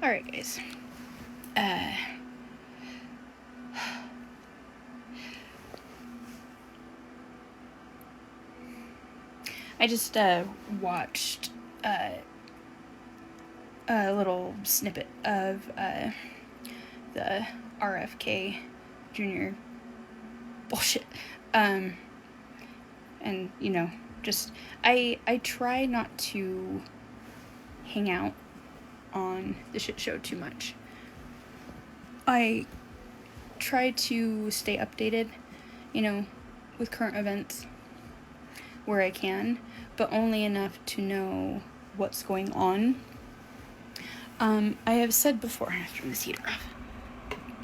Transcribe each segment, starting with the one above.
Alright, guys. I just watched a little snippet of the RFK Jr. bullshit. And, you know, just, I try not to hang out on the shit show too much. I try to stay updated, you know, with current events where I can, but only enough to know what's going on. I have said before, I have to turn this heater off.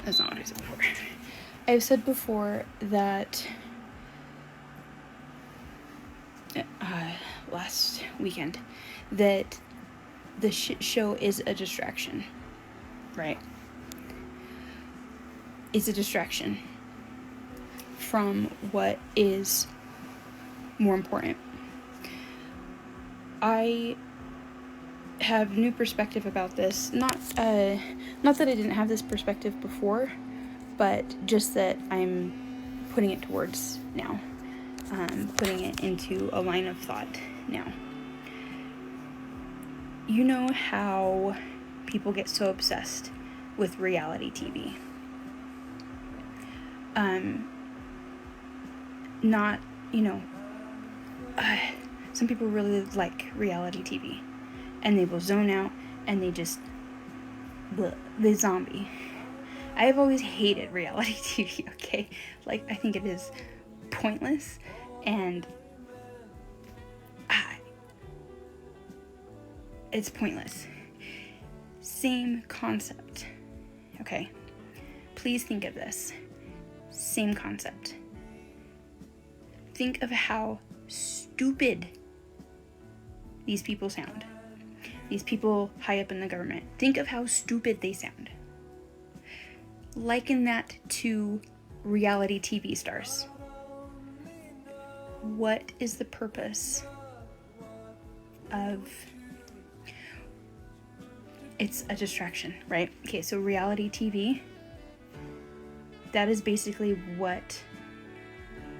That's not what I said before. I have said before that last weekend that the shit show is a distraction, right? It's a distraction from what is more important. I have new perspective about this. Not that I didn't have this perspective before, but just that I'm putting it towards now. Putting it into a line of thought now. You know how people get so obsessed with reality TV? Not, you know, some people really like reality TV, and they will zone out, and they just, the zombie. I have always hated reality TV, okay? Like, I think it is pointless, and it's pointless. Same concept, okay? Please think of this. Same concept. Think of how stupid these people sound. These people high up in the government. Think of how stupid they sound. Liken that to reality TV stars. What is the purpose of... It's a distraction, right? Okay, so reality TV, that is basically what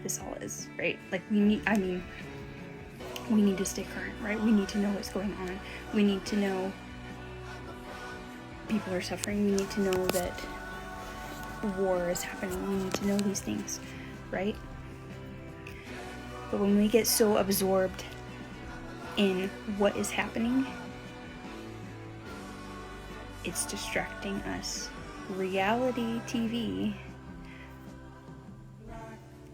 this all is, right? Like, we need to stay current, right? We need to know what's going on. We need to know people are suffering. We need to know that war is happening. We need to know these things, right? But when we get so absorbed in what is happening, it's distracting us. Reality TV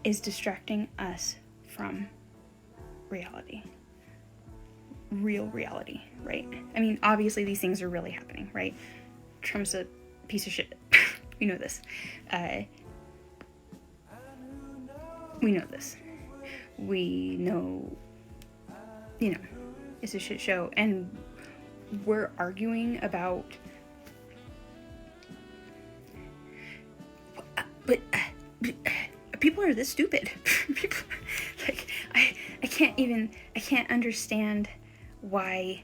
is distracting us from reality. Real reality, right? I mean, obviously these things are really happening, right? Trump's a piece of shit. We know this. We know this. We know, you know, it's a shit show, and we're arguing about... But people are this stupid. People, like, I can't understand why.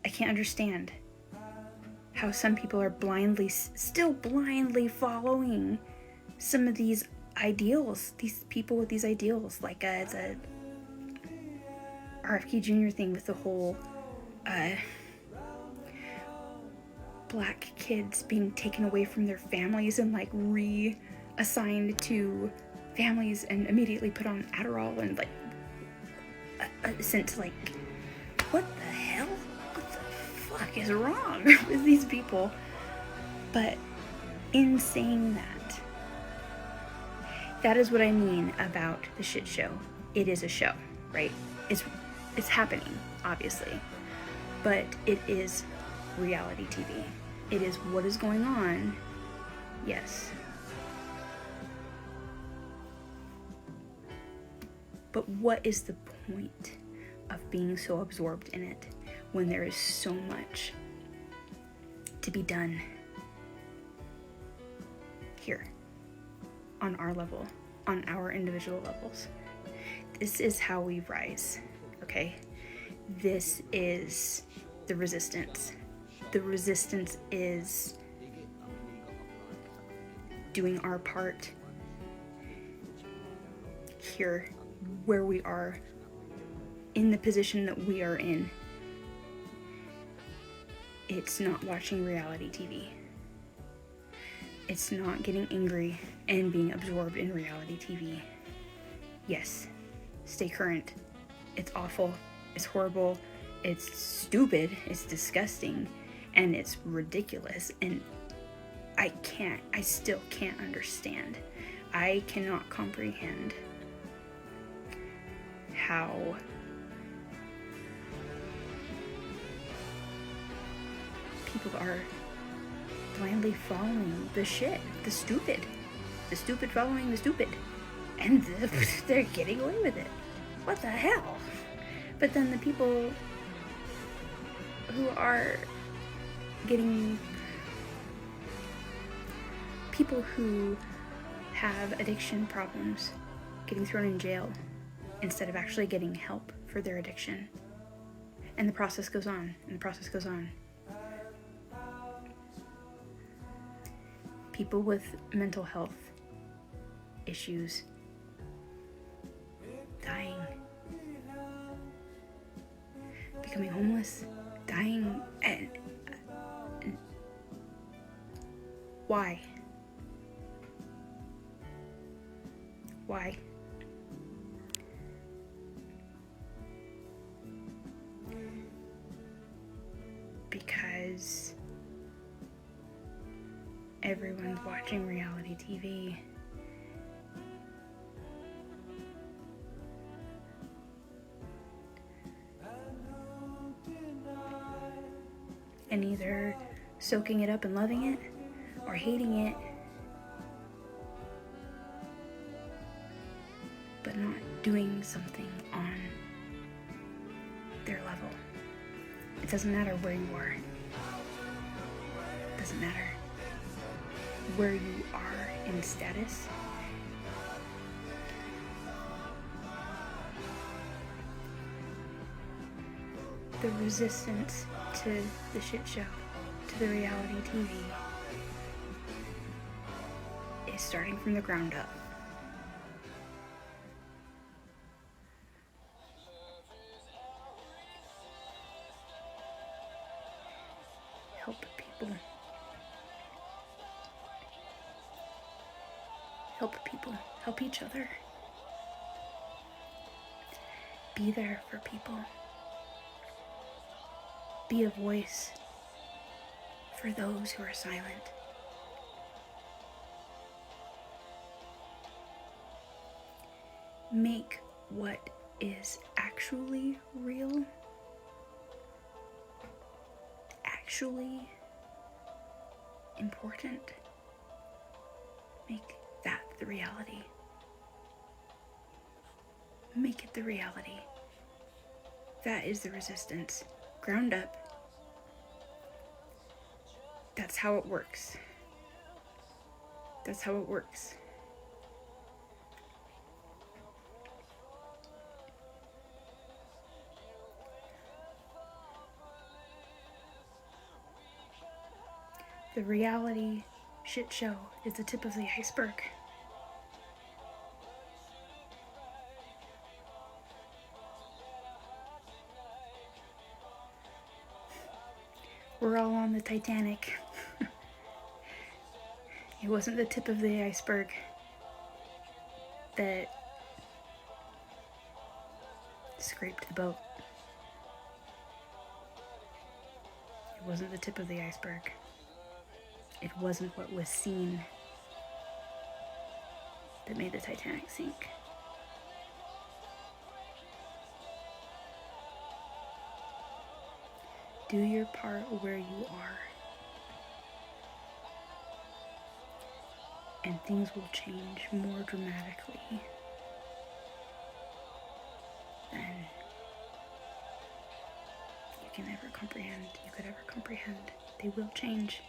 I can't understand how some people are still blindly following some of these ideals, these people with these ideals, like the RFK Jr. thing with the whole black kids being taken away from their families and like reassigned to families and immediately put on Adderall and like sent to, like, what the hell? What the fuck is wrong with these people? But in saying that, that is what I mean about the shit show. It is a show, right? It's happening, obviously, but it is reality TV. It is what is going on, yes. But what is the point of being so absorbed in it when there is so much to be done here on our level, on our individual levels? This is how we rise, okay? This is the resistance. The resistance is doing our part here, where we are, in the position that we are in. It's not watching reality TV. It's not getting angry and being absorbed in reality TV. Yes, stay current. It's awful. It's horrible. It's stupid. It's disgusting. And it's ridiculous. And I still can't understand. I cannot comprehend how people are blindly following the shit, the stupid following the stupid, and they're getting away with it. What the hell? But then the people who are people who have addiction problems getting thrown in jail instead of actually getting help for their addiction. And the process goes on, and the process goes on. People with mental health issues dying, becoming homeless, dying, and why? Why? Because everyone's watching reality TV. And either soaking it up and loving it, or hating it, but not doing something on their level. It doesn't matter where you are. It doesn't matter where you are in status. The resistance to the shit show, to the reality TV, is starting from the ground up. Help people. Help people. Help each other. Be there for people. Be a voice for those who are silent. Make what is actually real, actually important, make that the reality. Make it the reality. That is the resistance. Ground up. That's how it works. That's how it works. The reality shit show is the tip of the iceberg. We're all on the Titanic. It wasn't the tip of the iceberg that scraped the boat. It wasn't the tip of the iceberg. It wasn't what was seen that made the Titanic sink. Do your part where you are, and things will change more dramatically than you can ever comprehend. You could ever comprehend. They will change,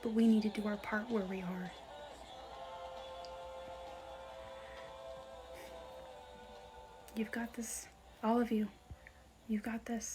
but we need to do our part where we are. You've got this, all of you. You've got this.